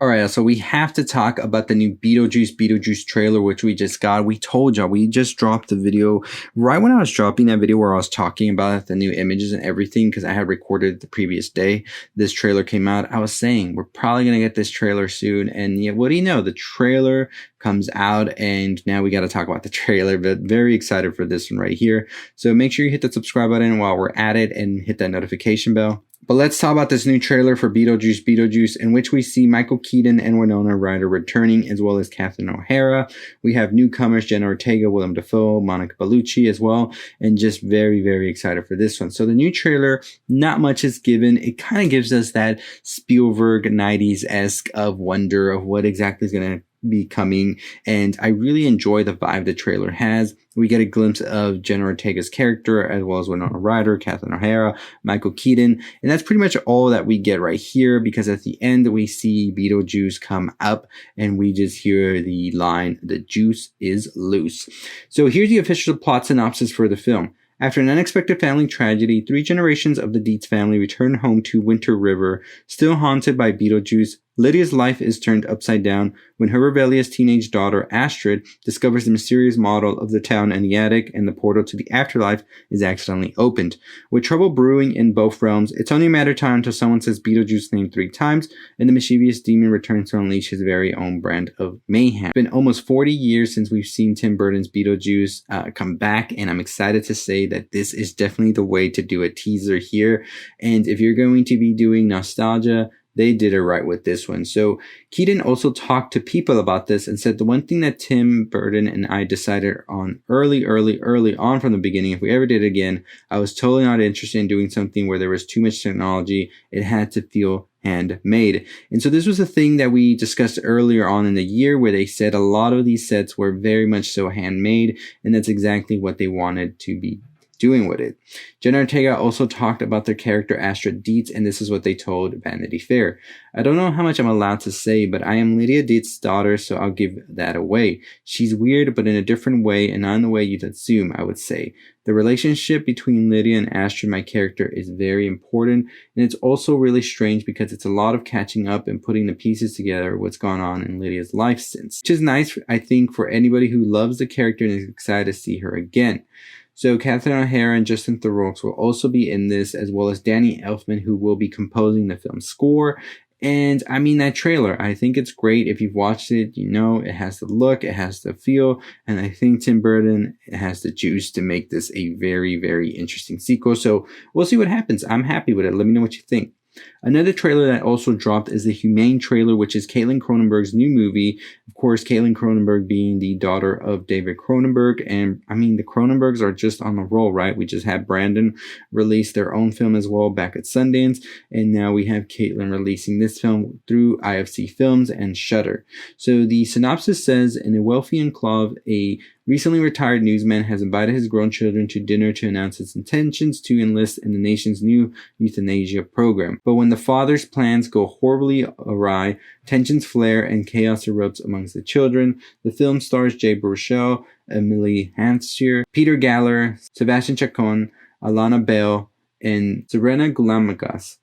All right, so we have to talk about the new Beetlejuice trailer, which we just got. We told y'all, we just dropped the video right when I was dropping that video where I was talking about the new images and everything because I had recorded the previous day. This trailer came out. I was saying we're probably going to get this trailer soon. And yeah, what do you know? The trailer comes out and now we got to talk about the trailer, but very excited for this one right here. So make sure you hit that subscribe button while we're at it and hit that notification bell. But let's talk about this new trailer for Beetlejuice, in which we see Michael Keaton and Winona Ryder returning, as well as Catherine O'Hara. We have newcomers Jenna Ortega, Willem Dafoe, Monica Bellucci as well, and just very, very excited for this one. So the new trailer, not much is given. It kind of gives us that Spielberg 90s-esque of wonder of what exactly is going to be coming, and I really enjoy the vibe the trailer has. We get a glimpse of Jenna Ortega's character, as well as Winona Ryder, Catherine O'Hara, Michael Keaton, and that's pretty much all that we get right here, because at the end we see Beetlejuice come up and we just hear the line, "The juice is loose." So here's the official plot synopsis for the film. After an unexpected family tragedy, 3 generations of the Dietz family return home to Winter River, still haunted by Beetlejuice. Lydia's life is turned upside down when her rebellious teenage daughter, Astrid, discovers the mysterious model of the town in the attic, and the portal to the afterlife is accidentally opened. With trouble brewing in both realms, it's only a matter of time until someone says Beetlejuice's name 3 times, and the mischievous demon returns to unleash his very own brand of mayhem. It's been almost 40 years since we've seen Tim Burton's Beetlejuice come back, and I'm excited to say that this is definitely the way to do a teaser here. And if you're going to be doing nostalgia, they did it right with this one. So Keaton also talked to people about this and said the one thing that Tim Burton and I decided on early on from the beginning, if we ever did it again, I was totally not interested in doing something where there was too much technology. It had to feel handmade. And so this was a thing that we discussed earlier on in the year, where they said a lot of these sets were very much so handmade, and that's exactly what they wanted to be doing with it. Jenna Ortega also talked about their character Astrid Dietz, and this is what they told Vanity Fair. "I don't know how much I'm allowed to say, but I am Lydia Dietz's daughter, so I'll give that away. She's weird, but in a different way, and not in the way you'd assume, I would say. The relationship between Lydia and Astrid, my character, is very important, and it's also really strange because it's a lot of catching up and putting the pieces together what's gone on in Lydia's life since. Which is nice, I think, for anybody who loves the character and is excited to see her again." So Catherine O'Hara and Justin Theroux will also be in this, as well as Danny Elfman, who will be composing the film's score. And I mean, that trailer, I think it's great. If you've watched it, you know it has the look, it has the feel, and I think Tim Burton has the juice to make this a very, very interesting sequel. So we'll see what happens. I'm happy with it. Let me know what you think. Another trailer that also dropped is the Humane trailer, which is Caitlin Cronenberg's new movie. Of course, Caitlin Cronenberg being the daughter of David Cronenberg. And I mean, the Cronenbergs are just on the roll, right? We just had Brandon release their own film as well back at Sundance. And now we have Caitlin releasing this film through IFC Films and Shudder. So the synopsis says, in a wealthy enclave, a recently retired newsman has invited his grown children to dinner to announce his intentions to enlist in the nation's new euthanasia program. But when the father's plans go horribly awry, tensions flare and chaos erupts amongst the children. The film stars Jay Baruchel, Emily Hampshire, Peter Galler, Sebastian Chacon, Alana Bale, and Serena Gulamagas.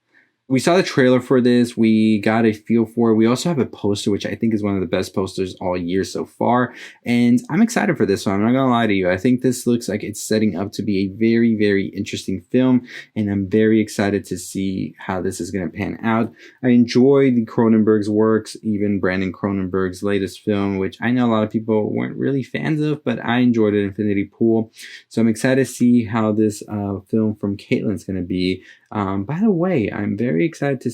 We saw the trailer for this. We got a feel for it. We also have a poster, which I think is one of the best posters all year so far. And I'm excited for this one. I'm not going to lie to you. I think this looks like it's setting up to be a very, very interesting film. And I'm very excited to see how this is going to pan out. I enjoy the Cronenberg's works, even Brandon Cronenberg's latest film, which I know a lot of people weren't really fans of, but I enjoyed it, Infinity Pool. So I'm excited to see how this film from Caitlin's going to be. By the way, I'm very excited to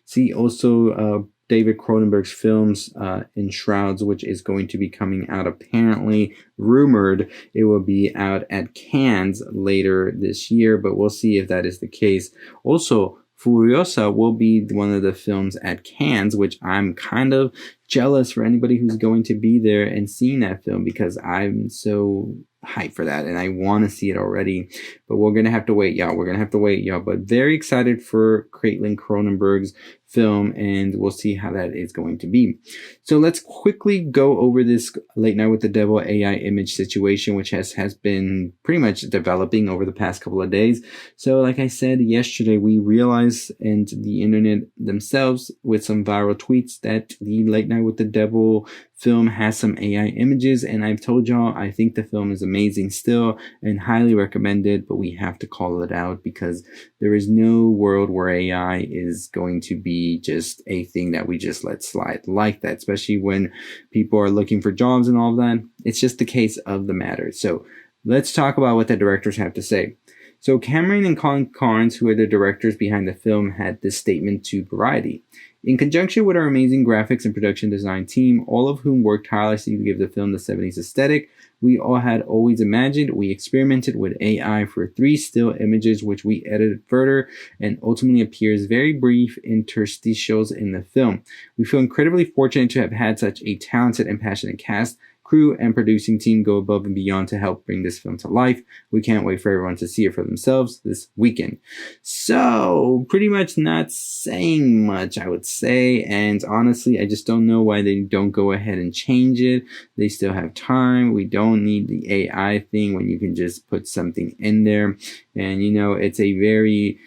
see also David Cronenberg's films in Shrouds, which is going to be coming out, apparently rumored it will be out at Cannes later this year, but we'll see if that is the case. Also, Furiosa will be one of the films at Cannes, which I'm kind of jealous for anybody who's going to be there and seeing that film, because I'm so hyped for that, and I want to see it already. But we're gonna have to wait, y'all. We're gonna have to wait, y'all. But very excited for Caitlin Cronenberg's film, and we'll see how that is going to be. So let's quickly go over this Late Night with the Devil AI image situation, which has been pretty much developing over the past couple of days. So like I said yesterday, we realized, and the internet themselves with some viral tweets, that the Late Night with the Devil film has some AI images, and I've told y'all I think the film is amazing still and highly recommended, but we have to call it out because there is no world where AI is going to be just a thing that we just let slide like that, especially when people are looking for jobs and all of that. It's just the case of the matter. So let's talk about what the directors have to say. So Cameron and Colin Carnes, who are the directors behind the film, had this statement to Variety. In conjunction with our amazing graphics and production design team, all of whom worked tirelessly to give the film the 70s aesthetic, we all had always imagined, we experimented with AI for 3 still images, which we edited further and ultimately appears very brief interstitials in the film. We feel incredibly fortunate to have had such a talented and passionate cast, crew, and producing team go above and beyond to help bring this film to life. We can't wait for everyone to see it for themselves this weekend. So, pretty much not saying much, I would say, and honestly, I just don't know why they don't go ahead and change it. They still have time. We don't need the AI thing when you can just put something in there. And, you know, it's a very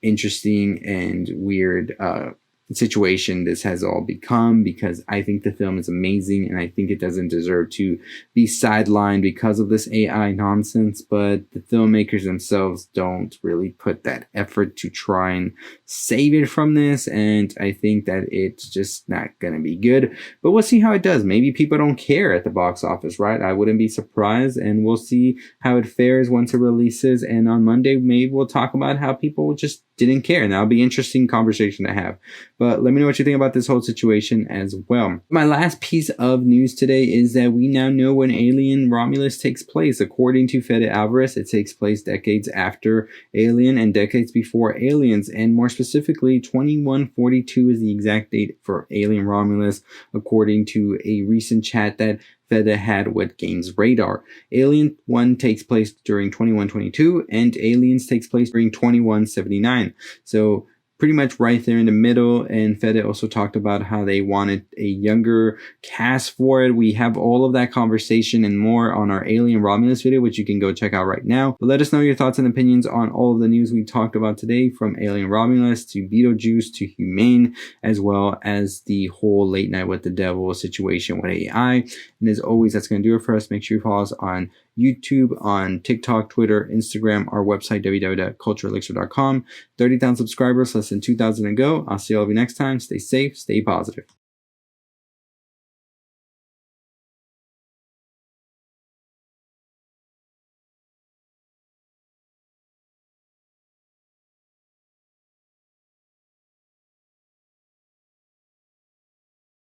interesting and weird situation this has all become, because I think the film is amazing and I think it doesn't deserve to be sidelined because of this AI nonsense, but the filmmakers themselves don't really put that effort to try and save it from this, and I think that it's just not gonna be good, but we'll see how it does. Maybe people don't care at the box office, right? I wouldn't be surprised, and we'll see how it fares once it releases, and on Monday maybe we'll talk about how people just didn't care, and that'll be an interesting conversation to have. But let me know what you think about this whole situation as well. My last piece of news today is that we now know when Alien Romulus takes place. According to Fede Alvarez, it takes place decades after Alien and decades before Aliens, and more specifically 2142 is the exact date for Alien Romulus, according to a recent chat that Fede had with Games Radar. Alien 1 takes place during 2122 and Aliens takes place during 2179. So pretty much right there in the middle, and Fede also talked about how they wanted a younger cast for it. We have all of that conversation and more on our Alien Romulus video, which you can go check out right now. But let us know your thoughts and opinions on all of the news we talked about today, from Alien Romulus to Beetlejuice to Humane, as well as the whole Late Night with the Devil situation with AI. And as always, that's going to do it for us. Make sure you follow us on YouTube, on TikTok, Twitter, Instagram, our website, www.cultureelixir.com. 30,000 subscribers, less than 2,000 to go. I'll see all of you next time. Stay safe, stay positive.